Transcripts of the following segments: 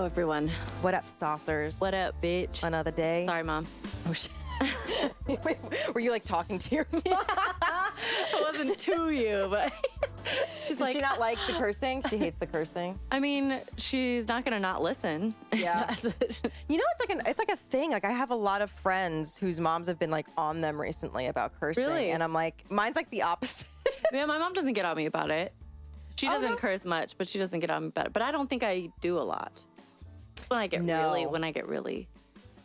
Hello, everyone. What up, saucers? What up, bitch? Another day. Sorry, Mom. Oh, shit. Were you like talking to your mom? It wasn't to you, but she's Does like, she not like the cursing? She hates the cursing. I mean, she's not gonna not listen. Yeah. You know, it's like a thing. Like I have a lot of friends whose moms have been like on them recently about cursing, Really? and I'm like, mine's like the opposite. Yeah, my mom doesn't get on me about it. She Oh, doesn't no? curse much, but she doesn't get on me about it. But I don't think I do a lot. When I get really.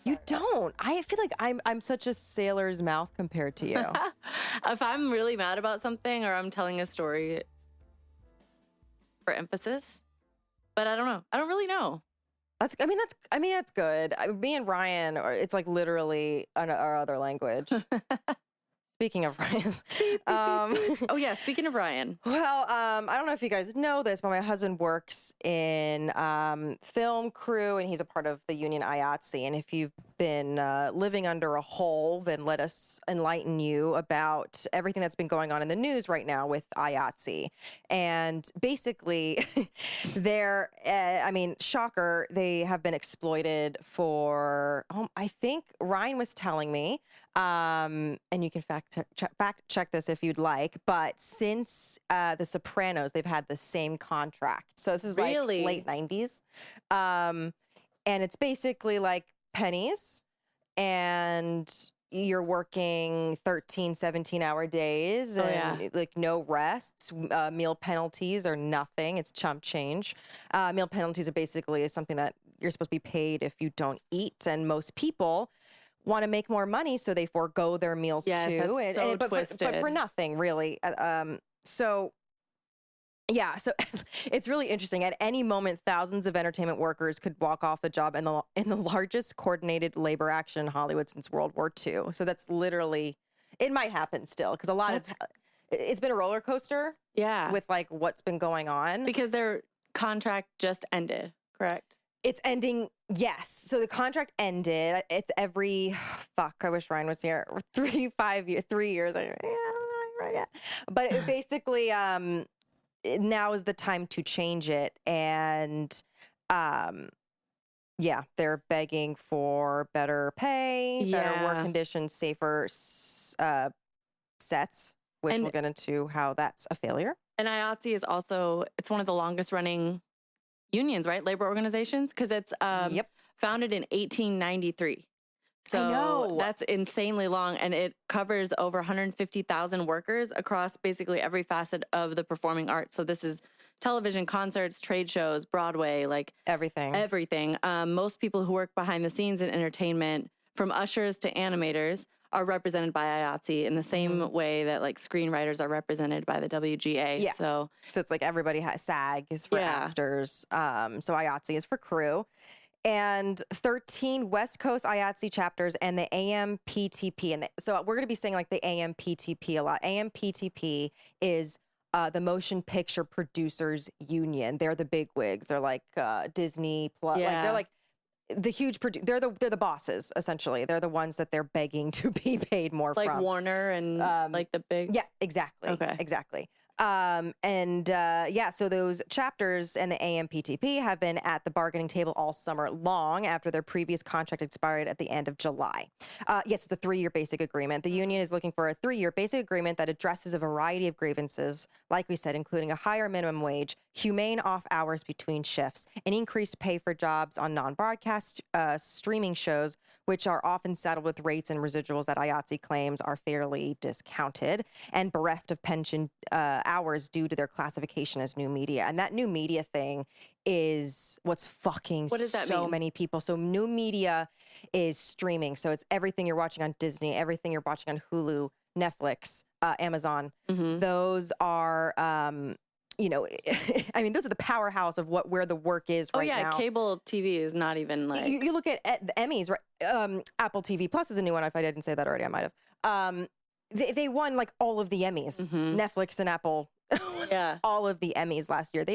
You don't. I feel like I'm such a sailor's mouth compared to you. If I'm really mad about something or I'm telling a story for emphasis, but I don't know. I don't really know. That's good. Me and Ryan, it's like literally our other language. Speaking of Ryan. Oh yeah, speaking of Ryan. Well, I don't know if you guys know this, but my husband works in film crew, and he's a part of the union IATSE. And if you've been living under a hole, then let us enlighten you about everything that's been going on in the news right now with IATSE. And basically, shocker, they have been exploited for, I think Ryan was telling me, and you can fact check this if you'd like, but since The Sopranos, they've had the same contract. So this is Really? like late 90s. And it's basically like pennies, and you're working 13, 17-hour days and like no rests. Meal penalties are nothing. It's chump change. Meal penalties are basically something that you're supposed to be paid if you don't eat. And most people want to make more money, so they forego their meals too. That's so twisted. But for nothing, really. So it's really interesting. At any moment, thousands of entertainment workers could walk off the job in the largest coordinated labor action in Hollywood since World War II. So that's literally, it might happen still, because it's been a roller coaster. Yeah. With like what's been going on. Because their contract just ended, correct? It's ending, yes. So the contract ended. It's every, I wish Ryan was here. 3 years. But it basically, now is the time to change it. And they're begging for better pay, better work conditions, safer sets, which we'll get into how that's a failure. And IATSE is also, it's one of the longest running unions, right? Labor organizations, because it's founded in 1893. So I know. That's insanely long, and it covers over 150,000 workers across basically every facet of the performing arts. So this is television, concerts, trade shows, Broadway, like everything. Most people who work behind the scenes in entertainment, from ushers to animators, are represented by IATSE in the same way that like screenwriters are represented by the WGA. Yeah. So it's like everybody has SAG is for actors. So IATSE is for crew. And 13 West Coast IATSE chapters and the AMPTP. So we're going to be saying like the AMPTP a lot. AMPTP is the Motion Picture Producers Union. They're the bigwigs. They're like Disney Plus. Yeah. Like they're like the huge they're the bosses, essentially. They're the ones that they're begging to be paid more like from. Warner and like the big. Yeah, exactly. Okay. Exactly. So those chapters and the AMPTP have been at the bargaining table all summer long after their previous contract expired at the end of July. Yes, the 3-year basic agreement. The union is looking for a 3-year basic agreement that addresses a variety of grievances, like we said, including a higher minimum wage, humane off hours between shifts, and increased pay for jobs on non-broadcast streaming shows, which are often saddled with rates and residuals that IATSE claims are fairly discounted and bereft of pension hours due to their classification as new media. And that new media thing is what's fucking many people. So new media is streaming. So it's everything you're watching on Disney, everything you're watching on Hulu, Netflix, Amazon. Mm-hmm. Those are... those are the powerhouse of where the work is right now. Cable TV is not even like... You look at the Emmys, right? Apple TV Plus is a new one. If I didn't say that already, I might have. They won like all of the Emmys. Mm-hmm. Netflix and Apple, all of the Emmys last year.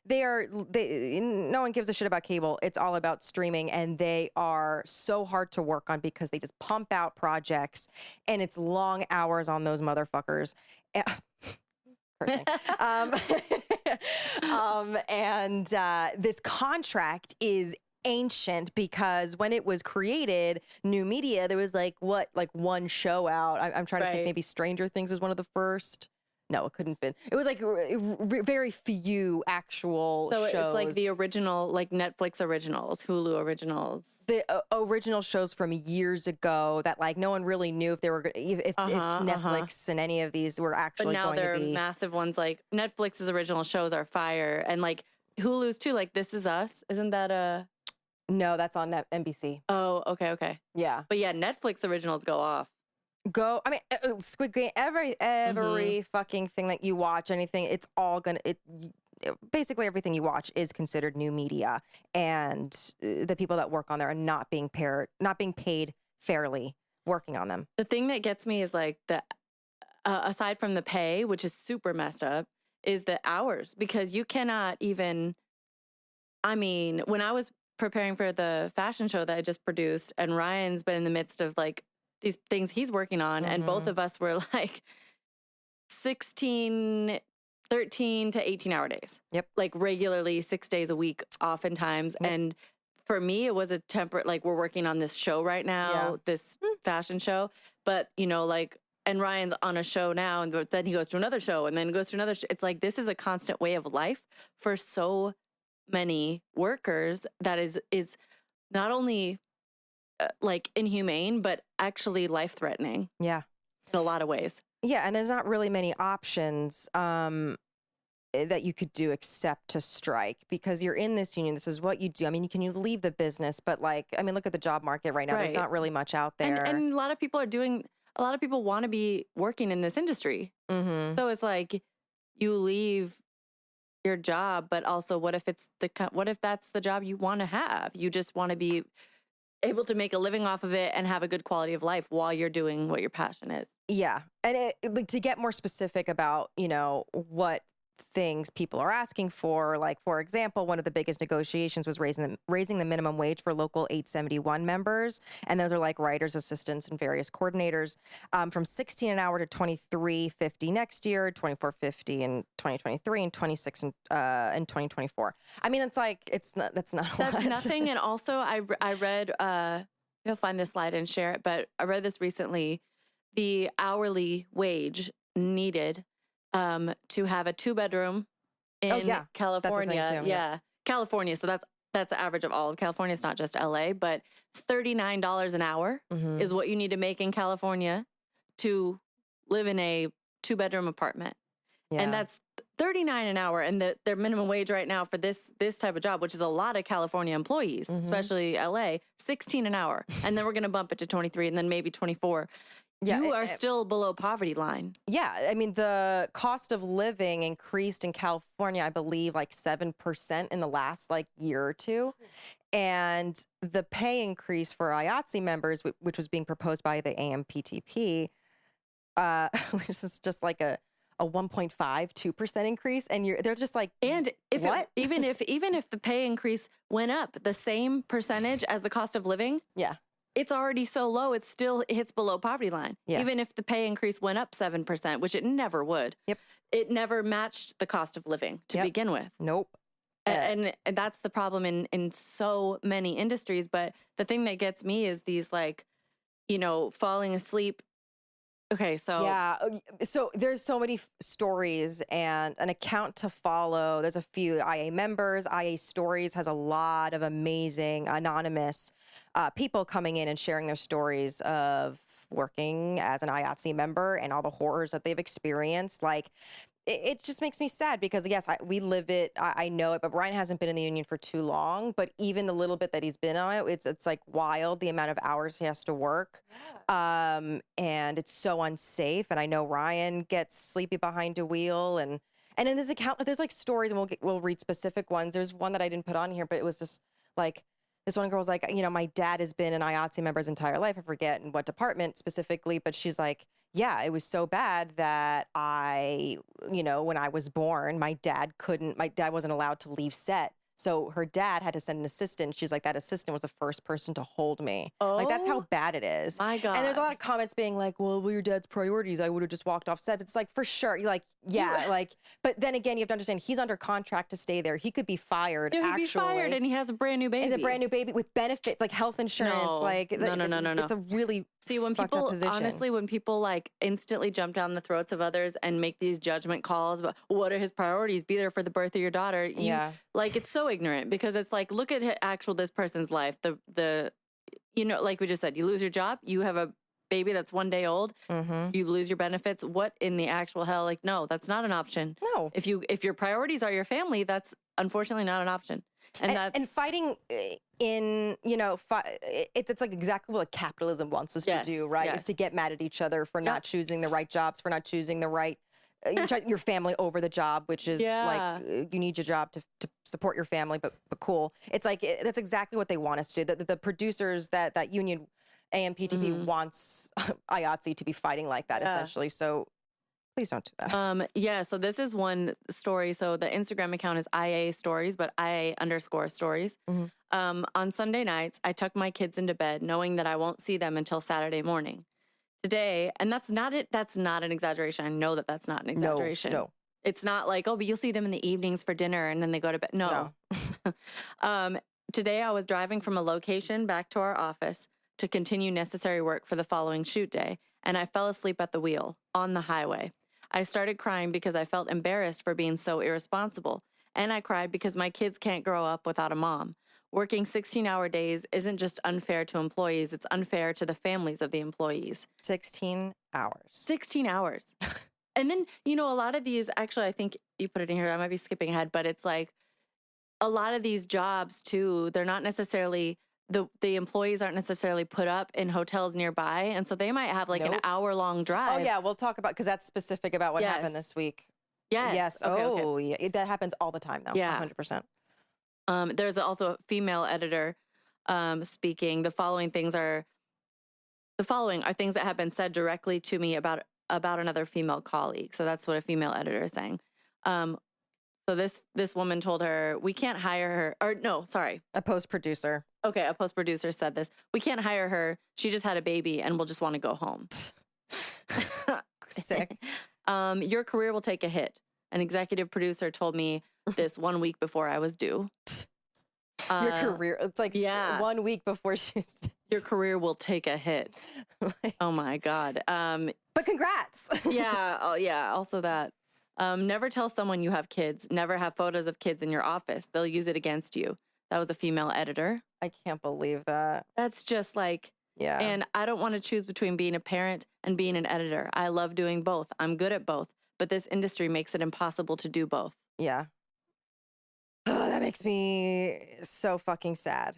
No one gives a shit about cable. It's all about streaming, and they are so hard to work on because they just pump out projects, and it's long hours on those motherfuckers. And this contract is ancient because when it was created, New Media, there was like one show out. I'm trying to think, maybe Stranger Things was one of the first. No, it couldn't have been. It was like very few actual shows. So it's like the original, like Netflix originals, Hulu originals. The original shows from years ago that like no one really knew if they were if Netflix and any of these were actually going to be. But now they're massive ones. Like Netflix's original shows are fire, and like Hulu's too. Like This Is Us, isn't that a? No, that's on NBC. Oh, okay. Yeah. But yeah, Netflix originals go off. I mean, Squid Game, every fucking thing that you watch, anything, it's all gonna, basically everything you watch is considered new media, and the people that work on there are not being paid fairly working on them. The thing that gets me is like aside from the pay, which is super messed up, is the hours, because you cannot even, I mean, when I was preparing for the fashion show that I just produced, and Ryan's been in the midst of like these things he's working on, and both of us were like 13 to 18 hour days. Yep. Like regularly 6 days a week, oftentimes. Yep. And for me, it was a temperate, like we're working on this show right now, this fashion show, but you know, like, and Ryan's on a show now, and then he goes to another show and then goes to another. It's like, this is a constant way of life for so many workers that is not only like inhumane, but actually life-threatening. Yeah. In a lot of ways. Yeah, and there's not really many options that you could do except to strike, because you're in this union. This is what you do. I mean, you leave the business, but like, I mean, look at the job market right now. There's not really much out there. And a lot of people want to be working in this industry. So it's like you leave your job, but also what if that's the job you want to have? You just want to be able to make a living off of it and have a good quality of life while you're doing what your passion is. Yeah. And like, to get more specific about, what things people are asking for, like, for example, one of the biggest negotiations was raising the minimum wage for local 871 members. And those are like writers, assistants, and various coordinators, from $16 an hour to $23.50 next year, $24.50 in 2023, and $26 in 2024. I mean, it's like, that's not a lot. That's nothing. And also I read, you'll find this slide and share it, but I read this recently, the hourly wage needed to have a 2-bedroom in California. Yeah. California. So that's the average of all of California. It's not just LA, but $39 an hour is what you need to make in California to live in a 2-bedroom apartment. Yeah. And that's $39 an hour. And their minimum wage right now for this type of job, which is a lot of California employees, especially LA, $16 an hour. And then we're going to bump it to 23 and then maybe 24. Yeah, you are still below poverty line. Yeah. I mean, the cost of living increased in California, I believe, like 7% in the last year or two. And the pay increase for IATSE members, which was being proposed by the AMPTP, which is just like a 1.52% increase. And they're just like, and if what? Even if the pay increase went up the same percentage as the cost of living. Yeah. It's already so low, it still hits below poverty line. Yeah. Even if the pay increase went up 7%, which it never would. Yep. It never matched the cost of living to begin with. Nope. And that's the problem in so many industries. But the thing that gets me is these falling asleep. Okay, so. Yeah, so there's so many stories and an account to follow. There's a few IA members. IA Stories has a lot of amazing anonymous people coming in and sharing their stories of working as an IATSE member and all the horrors that they've experienced. Like, it just makes me sad because, yes, we live it. I know it, but Brian hasn't been in the union for too long. But even the little bit that he's been on it, it's like wild, the amount of hours he has to work. Yeah. And it's so unsafe. And I know Ryan gets sleepy behind a wheel. And in this account, there's like stories, and we'll read specific ones. There's one that I didn't put on here, but it was just like, this one girl's like, my dad has been an IATSE member his entire life. I forget in what department specifically, but she's like, yeah, it was so bad that when I was born, my dad wasn't allowed to leave set So her dad had to send an assistant. She's like, that assistant was the first person to hold me. Oh, like, that's how bad it is. My God. And there's a lot of comments being like, well, your dad's priorities. I would have just walked off set. It's like, for sure. You're like, yeah, like, but then again, you have to understand he's under contract to stay there. He could be fired. He'd be fired, and he has a brand new baby. And a brand new baby with benefits, like health insurance. No. No. It's a really when fucked people, up position. honestly, when people like instantly jump down the throats of others and make these judgment calls about what are his priorities, be there for the birth of your daughter. Like, it's so ignorant, because it's like, look at this person's life. Like we just said, you lose your job, you have a baby that's 1 day old, you lose your benefits. What in the actual hell? Like, no, that's not an option. No. If your priorities are your family, that's unfortunately not an option. And fighting in, it's like exactly what capitalism wants us to do, right? Is to get mad at each other for not choosing the right jobs, for not choosing the right, your family over the job, which is like, you need your job to support your family, but cool. It's like, that's exactly what they want us to do. The producers, that union, AMPTP wants IATSE to be fighting like that, essentially. So please don't do that. So this is one story. So the Instagram account is IA Stories, but IA_stories. On Sunday nights, I tuck my kids into bed knowing that I won't see them until Saturday morning. Today, and that's not it. That's not an exaggeration. I know that that's not an exaggeration. No. It's not like, oh, but you'll see them in the evenings for dinner and then they go to bed. No. Today, I was driving from a location back to our office to continue necessary work for the following shoot day, and I fell asleep at the wheel on the highway. I started crying because I felt embarrassed for being so irresponsible, and I cried because my kids can't grow up without a mom. Working 16-hour days isn't just unfair to employees, it's unfair to the families of the employees. 16 hours. 16 hours. And then, a lot of these, actually, I think you put it in here, I might be skipping ahead, but it's like a lot of these jobs too, they're not necessarily, the employees aren't necessarily put up in hotels nearby. And so they might have like an hour-long drive. Oh yeah, we'll talk about, because that's specific about what happened this week. Yes. Okay. Yeah. That happens all the time though. Yeah. 100%. There's also a female editor speaking. The following are things that have been said directly to me about another female colleague. So that's what a female editor is saying. So this woman told her, we can't hire her, or no, sorry. A post-producer. Okay, a post-producer said this. We can't hire her. She just had a baby and we'll just want to go home. Sick. Your career will take a hit. An executive producer told me this 1 week before I was due. Your career, it's like 1 week before she's... Your career will take a hit. Oh my God. But congrats. Also that. Never tell someone you have kids. Never have photos of kids in your office. They'll use it against you. That was a female editor. I can't believe that. That's just like... Yeah. And I don't want to choose between being a parent and being an editor. I love doing both. I'm good at both. But this industry makes it impossible to do both. Yeah. Oh, that makes me so fucking sad.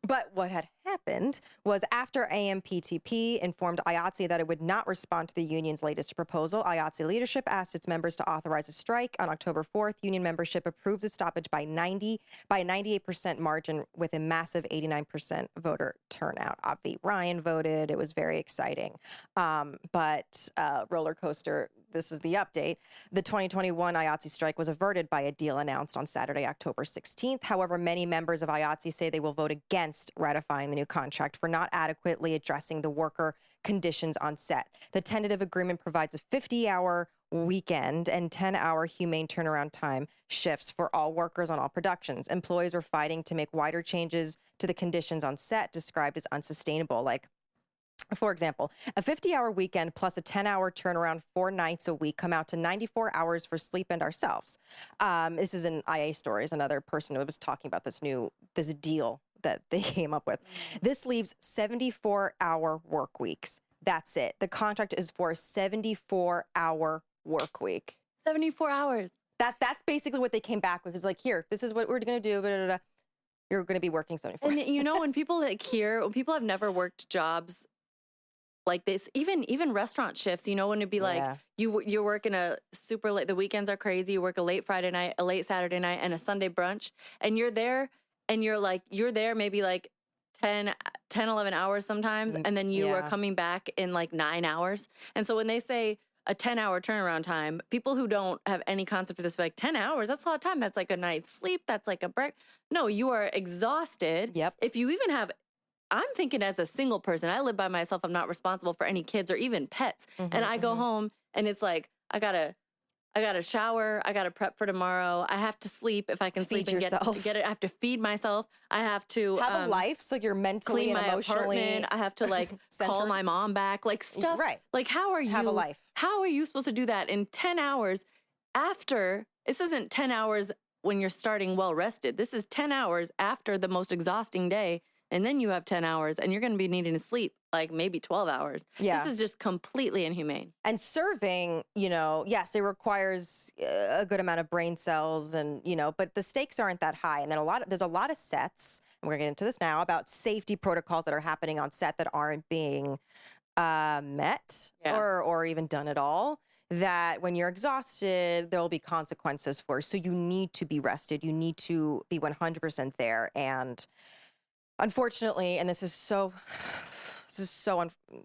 But what had happened was, after AMPTP informed IATSE that it would not respond to the union's latest proposal, IATSE leadership asked its members to authorize a strike. On October 4th, union membership approved the stoppage by a 98% margin, with a massive 89% voter turnout. Avi Ryan voted. It was very exciting. But roller coaster, this is the update. The 2021 IATSE strike was averted by a deal announced on Saturday, October 16th. However, many members of IATSE say they will vote against ratifying the new contract for not adequately addressing the worker conditions on set. The tentative agreement provides a 50-hour weekend and 10-hour humane turnaround time shifts for all workers on all productions. Employees were fighting to make wider changes to the conditions on set, described as unsustainable, like, for example, a 50-hour weekend plus a 10-hour turnaround 4 nights a week come out to 94 hours for sleep and ourselves. This is in IA Stories, another person who was talking about this deal that they came up with. This leaves 74-hour work weeks. That's it. The contract is for a 74-hour work week. 74 hours. That's basically what they came back with. Is like, here, this is what we're going to do. Blah, blah, blah. You're going to be working 74. And when people when people have never worked jobs like this, even restaurant shifts, when it'd be like, you're working a super late, the weekends are crazy, you work a late Friday night, a late Saturday night, and a Sunday brunch, and you're there maybe like 10, 11 hours sometimes, and then you are coming back in like 9 hours. And so when they say, a 10-hour turnaround time. People who don't have any concept of this, like 10 hours, that's a lot of time. That's like a night's sleep. That's like a break. No, you are exhausted. Yep. If you even have, I'm thinking as a single person, I live by myself. I'm not responsible for any kids or even pets. And I go home and it's like, I gotta shower. I gotta prep for tomorrow. I have to sleep if I can Feed sleep and yourself. get it. I have to feed myself. I have to have a life so you're mentally clean and my emotionally apartment. I have to like call my mom back, like stuff. Right. Like Have a life. how are you supposed to do that in 10 hours after? This isn't 10 hours when you're starting well rested. This is 10 hours after the most exhausting day. And then you have 10 hours and you're going to be needing to sleep like maybe 12 hours. Yeah. This is just completely inhumane. And serving, you know, yes, it requires a good amount of brain cells and, you know, but the stakes aren't that high. And then there's a lot of sets, and we're going to get into this now, about safety protocols that are happening on set that aren't being met or even done at all. That when you're exhausted, there will be consequences for. So you need to be rested. You need to be 100% there. And unfortunately, and this is so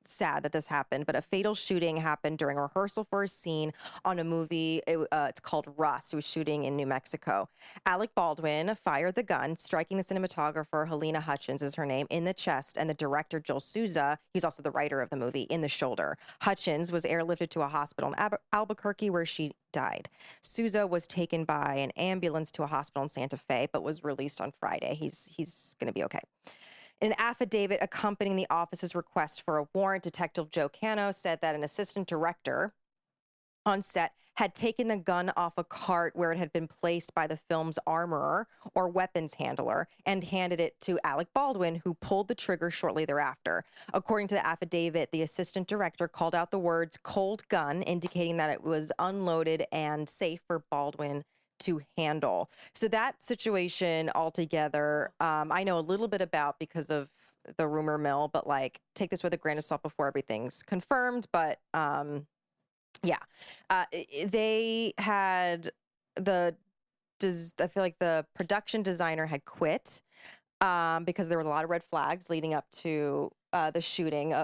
sad that this happened, but a fatal shooting happened during rehearsal for a scene on a movie. It's called Rust. It was shooting in New Mexico. Alec Baldwin fired the gun, striking the cinematographer, Halyna Hutchins is her name, in the chest, and the director, Joel Souza, he's also the writer of the movie, in the shoulder. Hutchins was airlifted to a hospital in Albuquerque where she died. Souza was taken by an ambulance to a hospital in Santa Fe, but was released on Friday. He's going to be okay. In an affidavit accompanying the office's request for a warrant, Detective Joe Cano said that an assistant director on set had taken the gun off a cart where it had been placed by the film's armorer or weapons handler and handed it to Alec Baldwin, who pulled the trigger shortly thereafter. According to the affidavit, the assistant director called out the words "cold gun," indicating that it was unloaded and safe for Baldwin to handle. So that situation altogether, I know a little bit about because of the rumor mill, but like take this with a grain of salt before everything's confirmed. But they had I feel like the production designer had quit because there were a lot of red flags leading up to the shooting,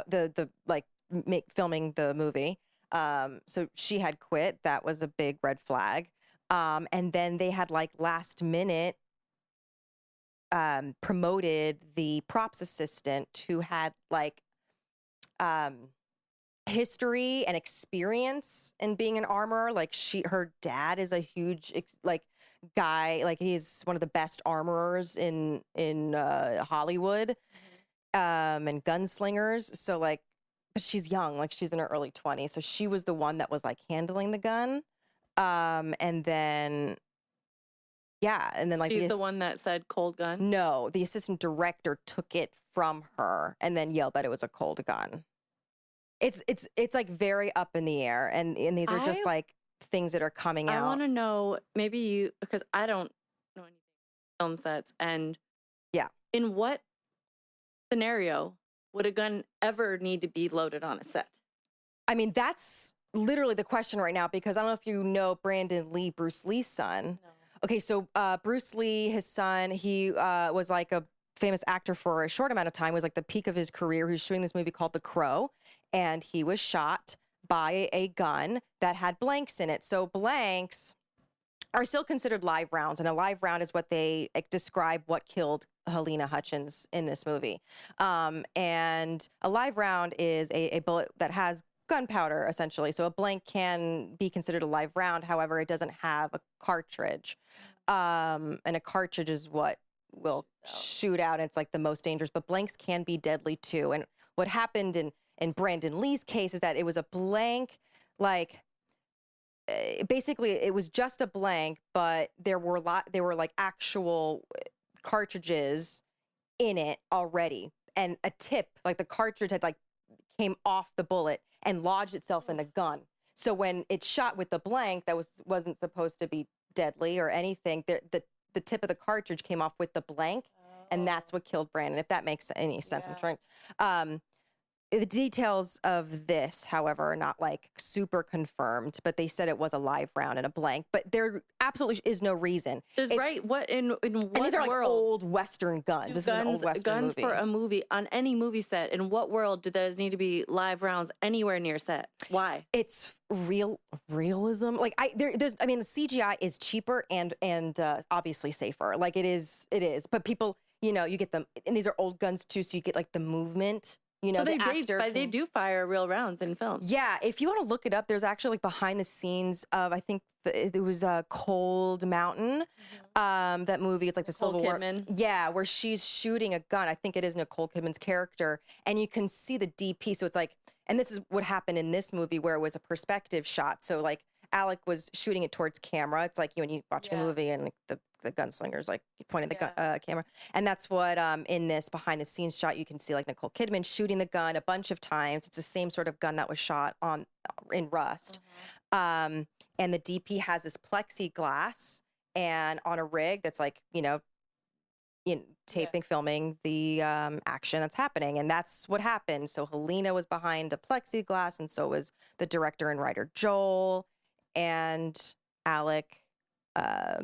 filming the movie. So she had quit. That was a big red flag. And then they had like last minute promoted the props assistant who had like history and experience in being an armorer. Like her dad is a huge guy. Like he's one of the best armorers in Hollywood and gunslingers. So like, but she's young, like she's in her early 20s. So she was the one that was like handling the gun. And then like she's the one that said cold gun. No, the assistant director took it from her and then yelled that it was a cold gun. It's like very up in the air, and these are just like things that are coming out. I want to know, maybe you, because I don't know anything about film sets, and in what scenario would a gun ever need to be loaded on a set? I mean, that's literally the question right now, because I don't know if you know Brandon Lee, Bruce Lee's son. No. Okay, so Bruce Lee, his son, he was like a famous actor for a short amount of time. It was like the peak of his career. He was shooting this movie called The Crow, and he was shot by a gun that had blanks in it. So blanks are still considered live rounds, and a live round is what they describe what killed Halyna Hutchins in this movie. And a live round is a bullet that has gunpowder, essentially. So a blank can be considered a live round. However, it doesn't have a cartridge. And a cartridge is what will shoot out. It's like the most dangerous, but blanks can be deadly too. And what happened in Brandon Lee's case is that it was a blank, like basically it was just a blank, but there were like actual cartridges in it already. And a tip, like the cartridge had like came off the bullet and lodged itself in the gun. So when it shot with the blank that wasn't supposed to be deadly or anything, the tip of the cartridge came off with the blank, and that's what killed Brandon, if that makes any sense. I'm trying. The details of this, however, are not like super confirmed, but they said it was a live round and a blank. But there absolutely is no reason. There's what in what and these are like world old Western guns. This is an old Western guns movie. for a movie on any movie set? In what world do those need to be live rounds anywhere near set? Why? It's realism. Like there's I mean the CGI is cheaper and obviously safer. Like it is. But people, you know, you get them, and these are old guns too, so you get like the movement. You know, so they do fire real rounds in film. Yeah, if you want to look it up, there's actually like behind the scenes of, I think it was Cold Mountain, that movie. It's like the Civil War. Yeah, where she's shooting a gun. I think it is Nicole Kidman's character, and you can see the DP. So it's like, and this is what happened in this movie where it was a perspective shot. So like Alec was shooting it towards camera. It's like when you watching a movie and like, the gunslinger's like pointing the camera. And that's what in this behind the scenes shot, you can see like Nicole Kidman shooting the gun a bunch of times. It's the same sort of gun that was shot in Rust. And the DP has this plexiglass and on a rig that's like, taping, filming the action that's happening. And that's what happened. So Halyna was behind a plexiglass, and so was the director and writer Joel. And Alec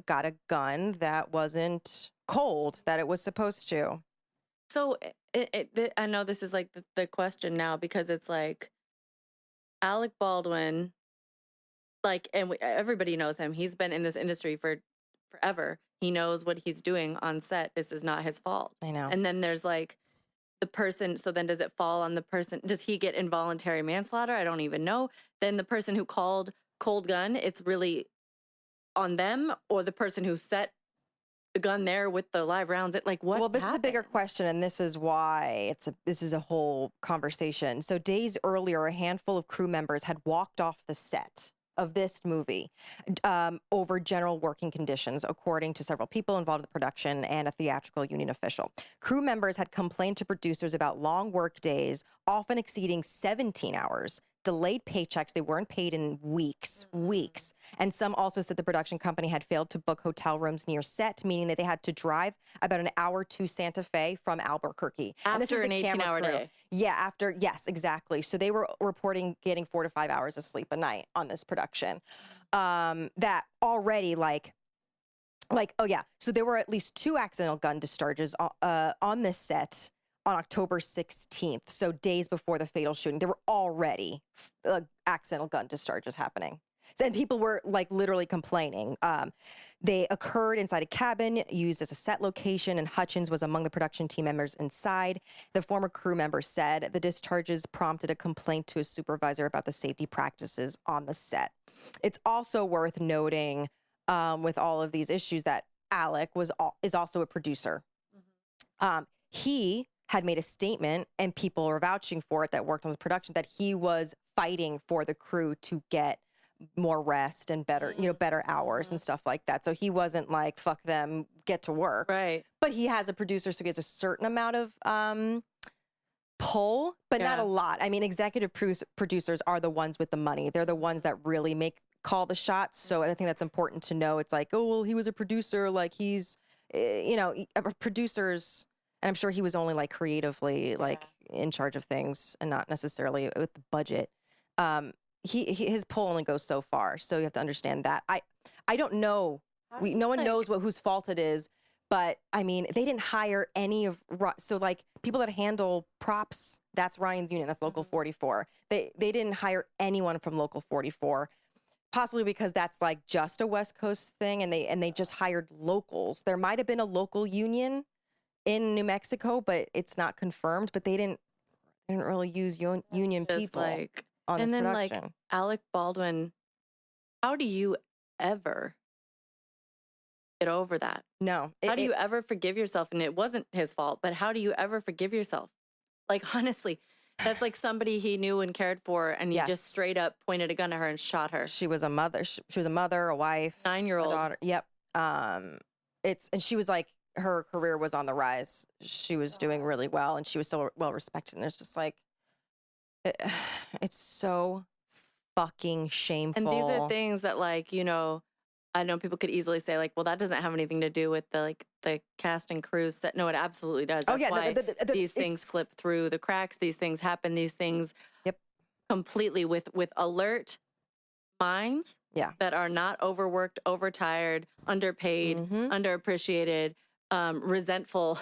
got a gun that wasn't cold, that it was supposed to. So I know this is like the question now, because it's like Alec Baldwin, like, and everybody knows him. He's been in this industry for forever. He knows what he's doing on set. This is not his fault. I know. And then there's like the person. So then does it fall on the person? Does he get involuntary manslaughter? I don't even know. Then the person who called cold gun, it's really on them, or the person who set the gun there with the live rounds. It like what? Well, this happened? is a bigger question, and this is why this is a whole conversation. So days earlier, a handful of crew members had walked off the set of this movie over general working conditions, according to several people involved in the production and a theatrical union official. Crew members had complained to producers about long work days, often exceeding 17 hours, delayed paychecks. They weren't paid in weeks. And some also said the production company had failed to book hotel rooms near set, meaning that they had to drive about an hour to Santa Fe from Albuquerque. After and this is an 18-hour day. Yeah, yes, exactly. So they were reporting getting 4 to 5 hours of sleep a night on this production. That already oh yeah. So there were at least 2 accidental gun discharges on this set on October 16th, so days before the fatal shooting. There were already accidental gun discharges happening. And people were like literally complaining. They occurred inside a cabin used as a set location, and Hutchins was among the production team members inside. The former crew member said the discharges prompted a complaint to a supervisor about the safety practices on the set. It's also worth noting with all of these issues that Alec is also a producer. He had made a statement, and people are vouching for it that worked on this production, that he was fighting for the crew to get more rest and better, better hours and stuff like that. So he wasn't like, fuck them, get to work. Right. But he has a producer, so he has a certain amount of pull, but not a lot. I mean, executive producers are the ones with the money. They're the ones that really call the shots. So I think that's important to know. It's like, oh, well, he was a producer. Like he's, producers. And I'm sure he was only like creatively like in charge of things and not necessarily with the budget. His pull only goes so far, so you have to understand that. I don't know. No one knows whose fault it is, but I mean, they didn't hire any of so like people that handle props. That's Ryan's union. That's Local 44. They didn't hire anyone from Local 44. Possibly because that's like just a West Coast thing, and they just hired locals. There might have been a local union in New Mexico, but it's not confirmed. But they didn't really use union people on this production. And then like Alec Baldwin, how do you ever get over that? No. How do you ever forgive yourself? And it wasn't his fault, but how do you ever forgive yourself? Like, honestly, that's like somebody he knew and cared for, and you just straight up pointed a gun at her and shot her. She was a mother. She was a mother, a wife, 9-year-old a daughter. Yep. And she was like, her career was on the rise. She was doing really well, and she was so well respected. And it's just like, it's so fucking shameful. And these are things that, like, I know people could easily say like, well, that doesn't have anything to do with the cast and crew set. No, it absolutely does. Oh That's yeah, why these things slip through the cracks. These things happen. These things Yep. completely with alert minds that are not overworked, overtired, underpaid, underappreciated, resentful,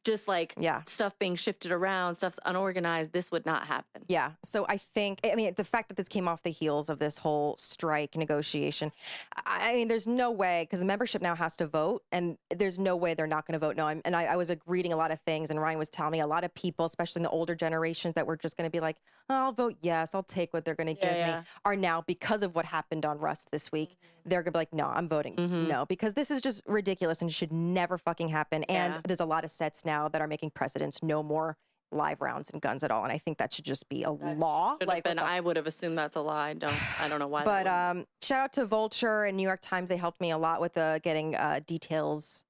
just like stuff being shifted around, stuff's unorganized. This would not happen. Yeah. So I mean, the fact that this came off the heels of this whole strike negotiation, I mean, there's no way, because the membership now has to vote, and there's no way they're not going to vote no. I was reading a lot of things, and Ryan was telling me a lot of people, especially in the older generations, that were just going to be like, oh, I'll vote yes, I'll take what they're going to give me, are now, because of what happened on Rust this week, they're going to be like, no, I'm voting no, because this is just ridiculous and should never fucking happen. And there's a lot of sets now that are making precedents, no more live rounds and guns at all, and I think that should just be a law. Like, I would have assumed that's a lie. I don't know why. But shout out to Vulture and New York Times. They helped me a lot with getting details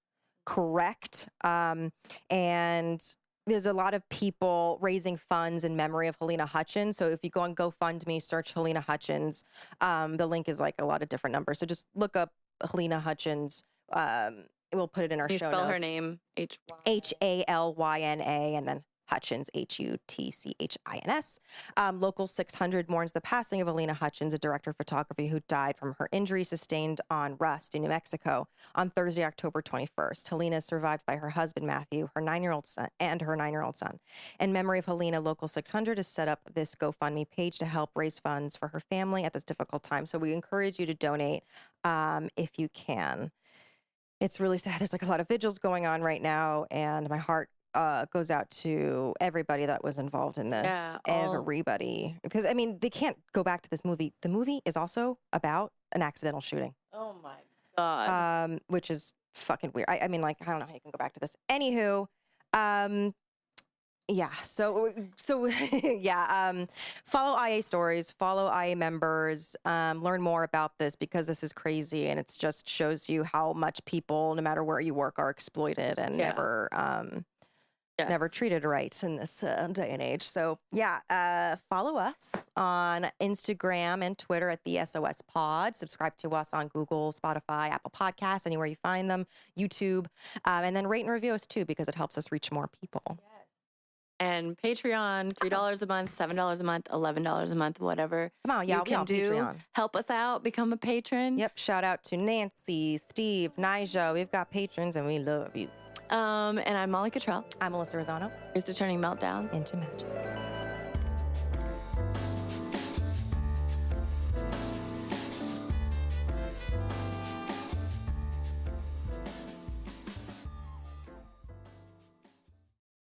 correct. And there's a lot of people raising funds in memory of Halyna Hutchins. So if you go on GoFundMe, search Halyna Hutchins. The link is like a lot of different numbers. So just look up Halyna Hutchins. We'll put it in our show notes. Spell her name Halyna, and then Hutchins, Hutchins. Local 600 mourns the passing of Halyna Hutchins, a director of photography who died from her injuries sustained on Rust in New Mexico on Thursday, October 21st. Halyna is survived by her husband, Matthew, her 9-year-old son, and her 9-year-old son. In memory of Halyna, Local 600 has set up this GoFundMe page to help raise funds for her family at this difficult time. So we encourage you to donate if you can. It's really sad. There's like a lot of vigils going on right now, and my heart goes out to everybody that was involved in this. Yeah, everybody. Because, I mean, they can't go back to this movie. The movie is also about an accidental shooting. Oh, my God. Which is fucking weird. I mean, like, I don't know how you can go back to this. Anywho, yeah, so yeah, follow IA stories, follow IA members, learn more about this, because this is crazy, and it just shows you how much people, no matter where you work, are exploited and never treated right in this day and age. So yeah, follow us on Instagram and Twitter at the SOS Pod. Subscribe to us on Google, Spotify, Apple Podcasts, anywhere you find them, YouTube, and then rate and review us too, because it helps us reach more people. Yes. And Patreon, $3 a month, $7 a month, $11 a month, whatever. Come on, you can do. Patreon. Help us out. Become a patron. Yep. Shout out to Nancy, Steve, Nigel. We've got patrons, and we love you. And I'm Molly Cottrell. I'm Melissa Rosano. Here's to turning meltdowns into magic.